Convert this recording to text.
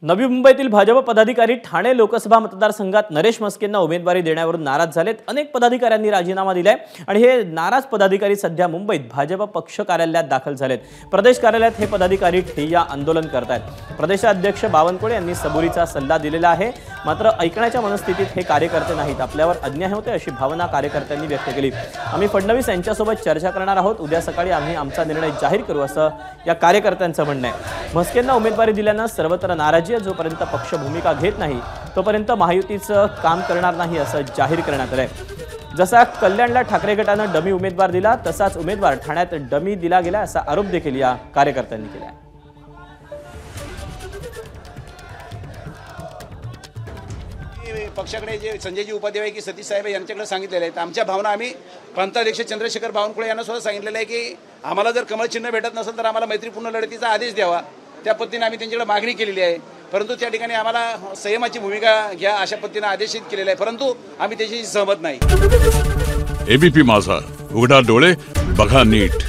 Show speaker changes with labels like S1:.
S1: नवी मुंबईतील भाजप पदाधिकारी ठाणे लोकसभा मतदारसंघात नरेश म्हस्केंना उमेदवारी देण्यावरून नाराज झालेत। अनेक पदाधिकाऱ्यांनी राजीनामा दिलाय आणि हे नाराज पदाधिकारी सध्या मुंबईत भाजप पक्ष कार्यालयात दाखल झालेत। प्रदेश कार्यालयात हे पदाधिकारी ठिय्या आंदोलन करतायत। प्रदेशाध्यक्ष बावनकुळे यांनी सबुरीचा सल्ला दिलेला आहे, मात्र ऐकण्याच्या मनस्थितीत हे कार्यकर्ते नाहीत। आपल्यावर अन्याय होते अशी भावना कार्यकर्त्यांनी व्यक्त केली। आम्ही फडणवीस यांच्यासोबत चर्चा करणार आहोत। उद्या सकाळी आम्ही आमचा निर्णय जाहीर करू असं या कार्यकर्त्यांचं म्हणणं आहे। म्हस्केंना उमेदवारी दिल्यानं सर्वत्र नाराजी, जोपर्यंत पक्ष भूमिका घेत नाही तोपर्यंत महायुतीचं काम करणार नाही असं जाहीर करण्यात आलंय। जसा कल्याणला ठाकरे गटानं डमी उमेदवार दिला, तसाच उमेदवार ठाण्यात डमी दिला गेला असा आरोप देखील या कार्यकर्त्यांनी केला।
S2: पक्षाकडे जे संजयजी उपाध्याय की सतीश साहेब यांच्याकडे सांगितलेले आहेत। आमच्या भावना आम्ही प्रांताध्यक्ष चंद्रशेखर बावनकुळे यांना सुद्धा सांगितलेलं आहे की आम्हाला जर कमळ चिन्ह भेटत नसेल तर आम्हाला मैत्रीपूर्ण लढतीचा आदेश द्यावा। त्या पद्धतीने आम्ही त्यांच्याकडे मागणी केलेली आहे, परंतु त्या ठिकाणी आम्हाला संयमाची भूमिका घ्या अशा पद्धतीने आदेशित केलेला आहे, परंतु आम्ही त्याच्याशी सहमत नाही।
S3: एबीपी माझा, उघडा डोळे बघा नीट।